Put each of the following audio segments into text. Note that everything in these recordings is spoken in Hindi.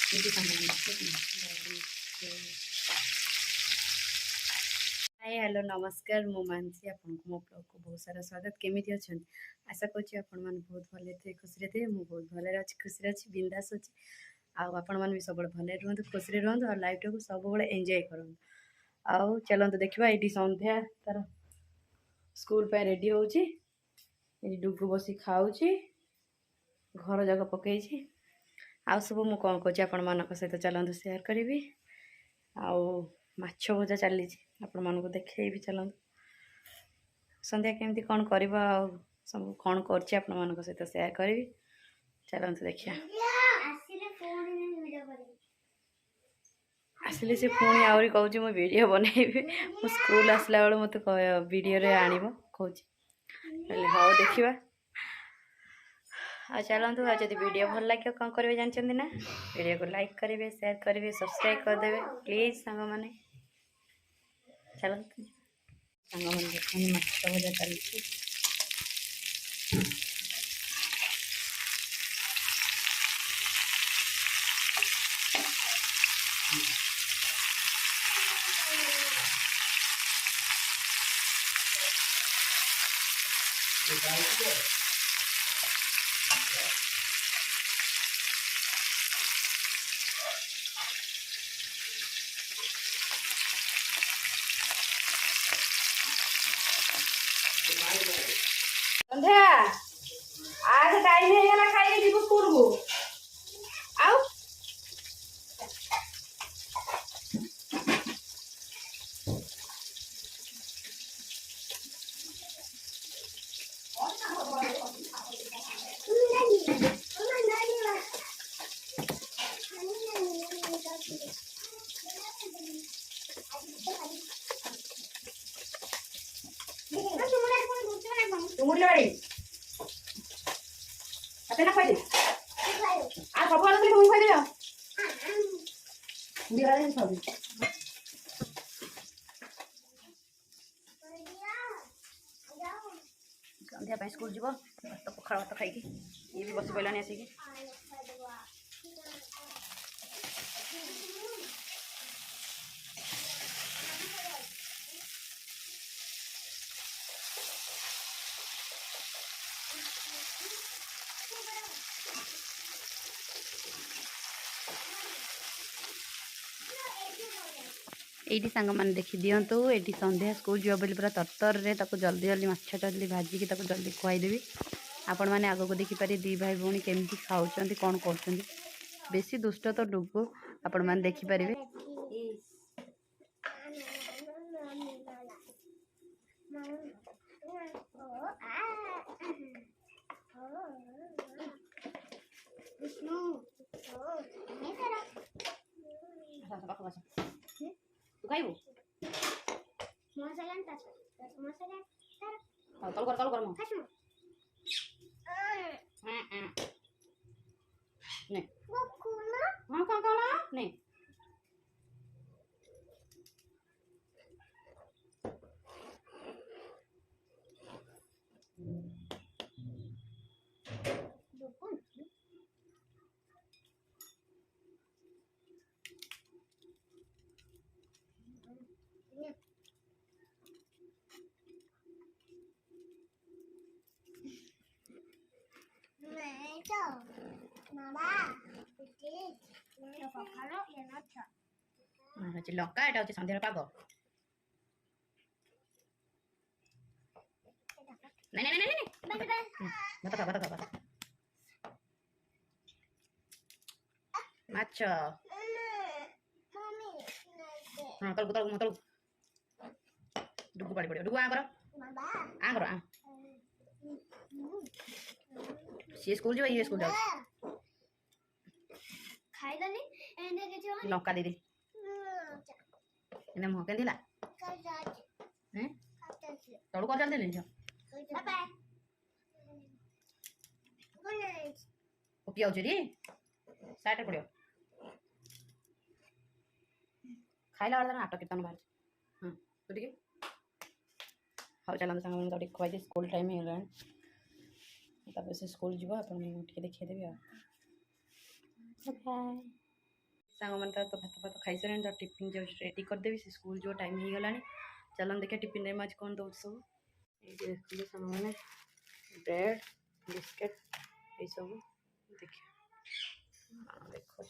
हाय हेलो नमस्कार मु मानसी आपन को मो ब्लॉग को बहुत सारा स्वागत केमिति अछन आशा करछि आपन मन बहुत भले थे खुशी थे मु बहुत भले अछि खुशी अछि बिंदास अछि आ आपन मन भी सब भले रहंतु खुशी रहंतु और लाइफ को सब बळे एन्जॉय करंतु आ चलंतु देखिबा एडी संध्या तार स्कूल पे रेडी होउची एडी डुगु बसी खाउची घर जग पकेइची आ सब मु कोन कोची आपन मानक सहित चलंतु शेयर करिवि आ माछ भजा चली आपण मन को देखै भी चलंतु संध्या केमती कौन करबा सब कौन करछि आपण मन सहित शेयर करिवि चलंतु देखिया आसले से पुणी आहरी कहूँ मो वीडियो बनैबी मो स्कूल आसला बेलू मत वीडियो रे आनिब कहूँ हाँ देखा आ चलतु आज जब वीडियो भल लगे कौन करेंगे जानते ना वीडियो को लाइक करेंगे शेयर करेंगे सब्सक्राइब करदे प्लीज सांग मैंने चलतु सांग मैंने देखते माछ भजा चलती संध्या आज टाइम है गला खाई जीव स्कूल को आउ मुरली अते ना खाई आ सब वाला तुम खाई दियो बिरा दे सब संध्या पे स्कूल जीवो तो पखाड़ भात खाई ये भी बस पइलानी आसी की एटी सांग मैंने देखी दिंतु ये संध्या स्कूल जा पूरा तरतर रे जल्दी जल्दी माछ जल्दी भाजिकी जल्दी खुआईदेवी आपण मैंने आग को देखिपारे दी भाई भौणी केमती खाऊँ कौन कर बेसी दुष्ट तो डुगु आपण मैंने देखिपारे तू खाइबू तल कर ने हां का ने लंका एटा संध्या पाग नहीं बता माछ हाँ तल डुगु पड़ी पड़ो डुगु आंकर सी स्कूल जो ये स्कूल जाओ लंका दीदी इन्हें मुह के दिला तोड़ कर चलते नहीं पिया दी साइड पड़ो खाइला वाला नाटक कीर्तन बाहर हाँ तू टे हाँ चलते सांग मैंने खुआई स्कूल टाइम हो से स्कूल जीव आप देखिए देवी बाय। सांग मैंने तो भात भात खाई सारे तो टिफिन जो रेडी करदेवी से स्कूल जो टाइम हो गलानी चलन देखिए टिफिन में आज कौन दौर सब ये देखिए सांग मैंने ब्रेड बिस्किट ये सब देखिए देखो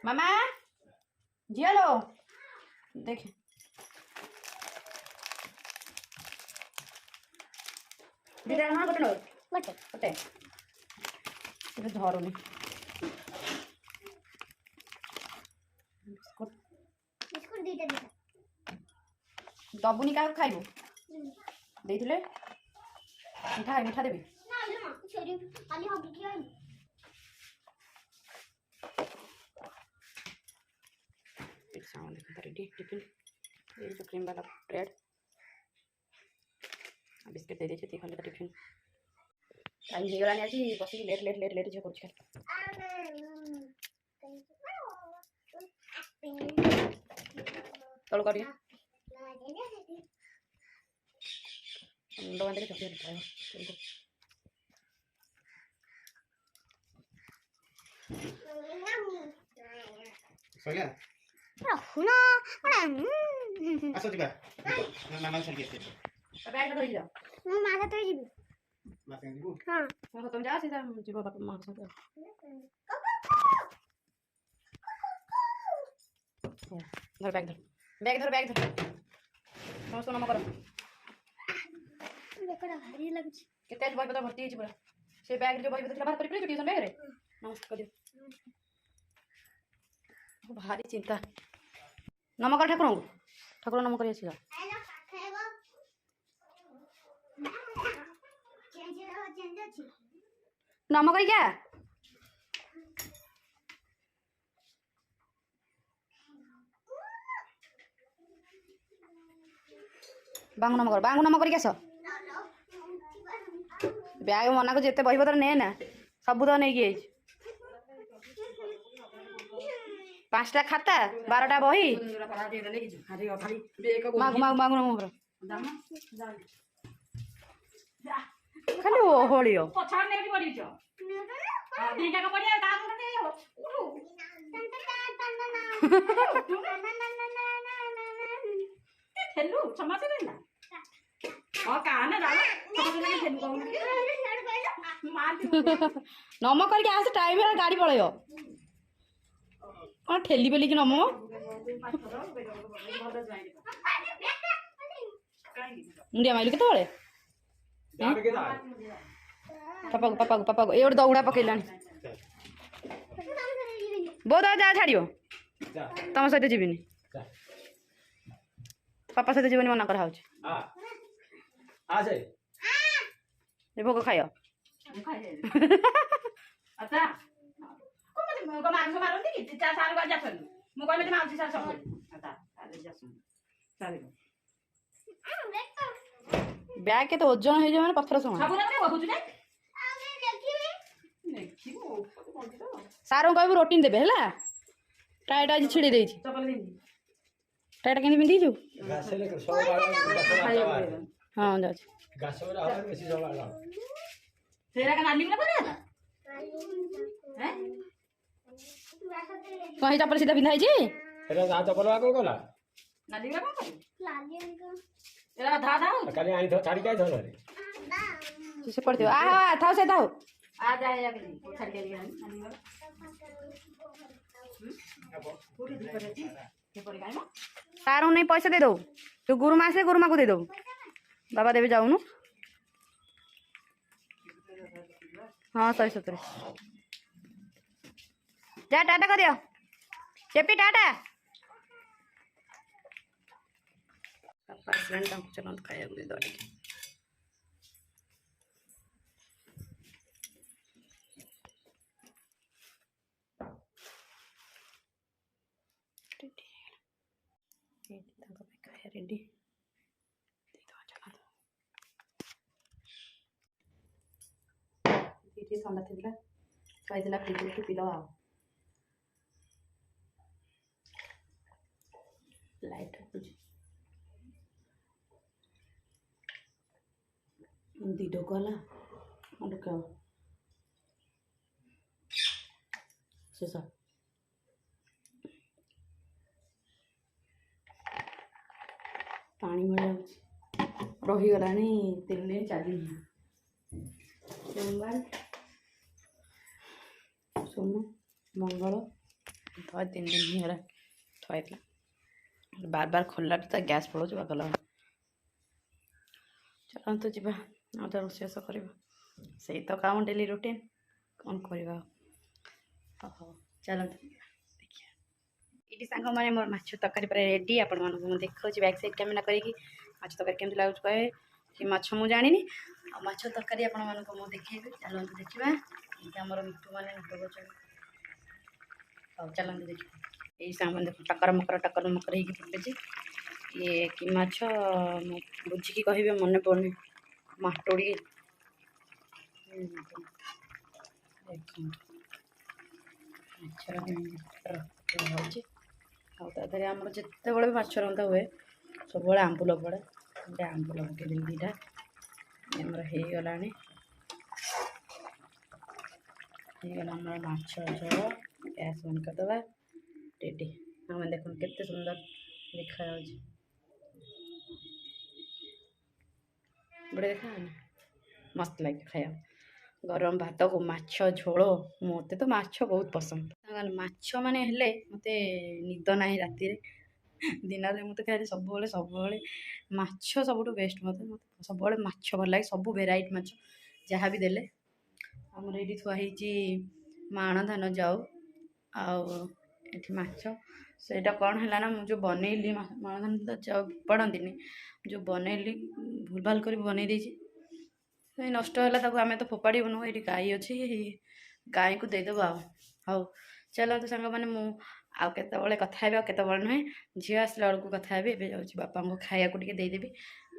मामा जिया लो देख दीदा हाँ बटन बटे बटे ये धरुनी बिस्कुट बिस्कुट दीटा दीटा दबुनी क्या खाइबू देइथिले मिठा देबी ना ना छोरी खाली हबी की है रेडी टिफिन ये जो क्रीम वाला ब्रेड बिस्किट दे दे खाली टिफिन टाइम हो गलानी आज बस लेट लेट लेट लेट जो कर तल कर मुंड बांधे चॉकलेट सैया रखुना आसो जिबा मामा छल के बैग धरि जा मो माथा तो जीबी मासे जिबु हां हां तुम जा सीधा जीव बाप मां साथ धर बैग धर समस्त नम कर बेकड़ा भारी लागछ केते बही पत्र भर्ती पूरा से बैग जो बही पत्र बाहर कर ट्यूशन बैग रे नमस्ते कर दियो भारी चिंता नम कर ठाकुर नम कर आसी आइलो खाएबो चेंज अछि नम कर क्या बांगु नम कर आस बैग मना को जिते बही पत्र ने ना सब तो नहीं गई 5टा खाता 12टा बही मागु नम कर खाली ओहलियो पछाड़ नहीं पड़ी छ दीटा का पड़ी का नहीं हो खेलू क्षमा से ना हां कान जाला खेलू कहू मार नम करके आस टाइम है गाड़ी पळयो कौन ठेली बेली की नम मुंडिया माइलु केते बळे पापा को ये दौड़ा पकड़लानी बहुत जा छाड़ियो तुम सहित जीविनी पापा सहित जीवन मना करा भोग खाय अच्छा को मते मारन कि चा सार बाज जासन मु कोइ मते माउसी सार सब आता आले जासन सारे बैग के तो ओजन हो जाए पत्थर सुन सब ना बहु जुने आगे देखिबे देखिबो सारों कहबो रोटीन देबे हला टाइट आज छिड़ी देई छी चपल दिन टाइट केनी पिंदी छु गासे लेकर 100 बार हां जा गासे वाला हवा बेसी जला ला तेरा का नाली में पड़ा था हैं कहीं चप्पल सीधा पिंधाई छी एरा जा चपल को कोला नाली में कौन लागे इनको तेरा धा धा काली आई तो छाड़ी काय धरो रे से पड़ दियो आ थाओ से थाओ आ जाए या कि छड़ के लिए नाली में पूरी दी पड़े थी के पड़े गाय में सारों नहीं पैसा दे दो तो गुरुमा से गुरुमा को दे दो बाबा देवे जाऊनु हाँ 170 जा टाटा कर दियो चेपी टाटा पास चलो खाया दे दो रेडी ଟିକେ ଥଣ୍ଡା ଥିଲା ଖାଇଥିଲା ଫ୍ରିଜରେ ପିଇଦେବା ଆଉ। ଲାଇଟ୍ ରଖୁଛି ଏମିତି ଢୋକ ହେଲା ଢୋକ ଶେଷ। ପାଣି ଭଳିଆ ହେଉଛି ରହିଗଲାଣି 3 ଦିନ 4 ଦିନ। ସୋମବାର ସୋମ ମଙ୍ଗଳ 3 ଦିନ ହେଇଗଲା ଥୁଆଇଥିଲା। ବାର ଖୋଲିଲା ତ ଗ୍ୟାସ୍ ପଳାଉଛି ବାଗ ଲାଗୁନି। ଚାଲନ୍ତୁ ଯିବା ଆଉ ତ ରୋଷେଇବାସ କରିବା ସେଇ ତ କାମ ଡେଲି ରୁଟିନ୍ କ'ଣ କରିବା ଆଉ। ହଉ ଚାଲନ୍ତୁ ଦେଖିବା। ଏଇଠି ସାଙ୍ଗମାନେ ମୋର ମାଛ ତରକାରୀ ପୁରା ରେଡ଼ି। ଆପଣମାନଙ୍କୁ ମୁଁ ଦେଖାଉଛି ବ୍ୟାକ୍ ସାଇଡ଼୍ କ୍ୟାମେରା କରିକି ମାଛ ତରକାରୀ କେମିତି ଲାଗୁଛି କହେ। କି ମାଛ ମୁଁ ଜାଣିନି ଆଉ ମାଛ ତରକାରୀ ଆପଣମାନଙ୍କୁ ମୁଁ ଦେଖେଇବି। ଚାଲନ୍ତୁ ଦେଖିବା। ଏଇଠି ଆମର ମିଟୁ ମାନେ ହଉ ଚାଲନ୍ତୁ ଦେଖିବା। ଏଇ ସାଙ୍ଗମାନେ ଦେଖ ଟକର ମକର ହେଇକି ଫୁଟୁଛି। ଇଏ କି ମାଛ ବୁଝିକି କହିବେ ମନେ ପଡ଼ୁନି ମାଟୋଡ଼ି ମାଛର ହେଉଛି। ଆଉ ତା ଦେହରେ ଆମର ଯେତେବେଳେ ବି ମାଛ ରନ୍ଧା ହୁଏ ସବୁବେଳେ ଆମ୍ବୁଲ ପଡ଼େ। ଗୋଟେ ଆମ୍ବୁଲ ପକେଇଦେଲି 2ଟା। ଆମର ହେଇଗଲାଣି ହେଇଗଲା ଆମର ମାଛ ଝୋଳ। ଗ୍ୟାସ୍ ବନ୍ଦ କରିଦେବା ରେଡ଼ି। ଆମେ ଦେଖନ୍ତୁ କେତେ ସୁନ୍ଦର ଦେଖାଯାଉଛି। ବଢ଼ିଆ ଦେଖାଯାଉନି ମସ୍ତ ଲାଗେ ଖାଇବା। ଗରମ ଭାତକୁ ମାଛ ଝୋଳ। ମୋତେ ତ ମାଛ ବହୁତ ପସନ୍ଦ। ମାଛ ମାନେ ହେଲେ ମୋତେ ନିଦ ନାହିଁ ରାତିରେ। ଦିନରେ ମୁଁ ତ ଖାଲି ସବୁବେଳେ ମାଛ ସବୁଠୁ ବେଷ୍ଟ। ମୋତେ ସବୁବେଳେ ମାଛ ଭଲ ଲାଗେ। ସବୁ ଭେରାଇଟି ମାଛ ଯାହା ବି ଦେଲେ। ଆମର ଏଇଠି ଥୁଆ ହେଇଛି ମାଣ ଧାନ ଯାଉ ଆଉ ଏଠି ମାଛ। ସେଇଟା କ'ଣ ହେଲା ନା ମୁଁ ଯେଉଁ ବନେଇଲି ମାଣ ଧାନ ଯାଉ ପଡ଼ନ୍ତିନି ଯେଉଁ ବନେଇଲି ଭୁଲ ଭାଲ କରି ବନେଇ ଦେଇଛି। ନଷ୍ଟ ହେଲା ତାକୁ ଆମେ ତ ଫୋପାଡ଼ିବୁନୁ। ଏଇଠି ଗାଈ ଅଛି ଗାଈକୁ ଦେଇଦେବୁ ଆଉ। ହଉ ଚାଲନ୍ତୁ ସାଙ୍ଗମାନେ ମୁଁ ଆଉ କେତେବେଳେ କଥା ହେବି ଆଉ କେତେବେଳେ ନୁହେଁ। ଝିଅ ଆସିଲା ବେଳକୁ କଥା ହେବି। ଏବେ ଯାଉଛି ବାପାଙ୍କୁ ଖାଇବାକୁ ଟିକେ ଦେଇଦେବି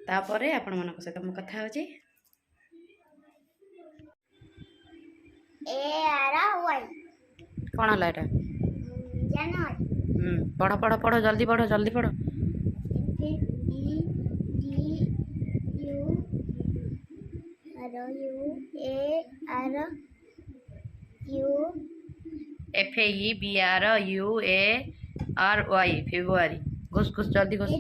ତାପରେ ଆପଣମାନଙ୍କ ସହିତ ମୁଁ କଥା ହେଉଛି। କ'ଣ ହେଲା ଏଇଟା ପଢ଼ ଜଲ୍ଦି ପଢ଼। FEBRUARY ଫେବୃଆରୀ। ଘୁଷ ଜଲ୍ଦି ଘୁଷ।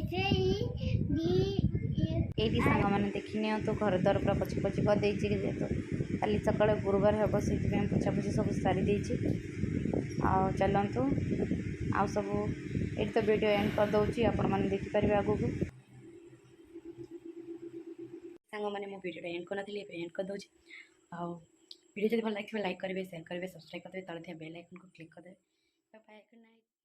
ଏଇଠି ସାଙ୍ଗମାନେ ଦେଖିନିଅନ୍ତୁ ଘର ଦ୍ୱାର ପୁରା ପୋଛି କରିଦେଇଛି। ଯେହେତୁ କାଲି ସକାଳେ ଗୁରୁବାର ହେବ ସେଇଥିପାଇଁ ପୋଛାପୋଛି ସବୁ ସାରି ଦେଇଛି। ଆଉ ଚାଲନ୍ତୁ ଆଉ ସବୁ ଏଇଠି ତ ଭିଡ଼ିଓ ଏଣ୍ଡ କରିଦେଉଛି। ଆପଣମାନେ ଦେଖିପାରିବେ ଆଗକୁ। ସାଙ୍ଗମାନେ ମୁଁ ଭିଡ଼ିଓଟା ଏଣ୍ଡ କରିନଥିଲି ଏବେ ଏଣ୍ଡ କରିଦେଉଛି। ଆଉ ଭିଡ଼ିଓ ଯଦି ଭଲ ଲାଗିଥିବ ଲାଇକ୍ କରିବେ, ସେୟାର କରିବେ, ସବସ୍କ୍ରାଇବ୍ କରିଦେବେ। ତଳେ ଥିବା ବେଲ୍ ଆଇକନ୍କୁ କ୍ଲିକ୍ କରିଦେବେ।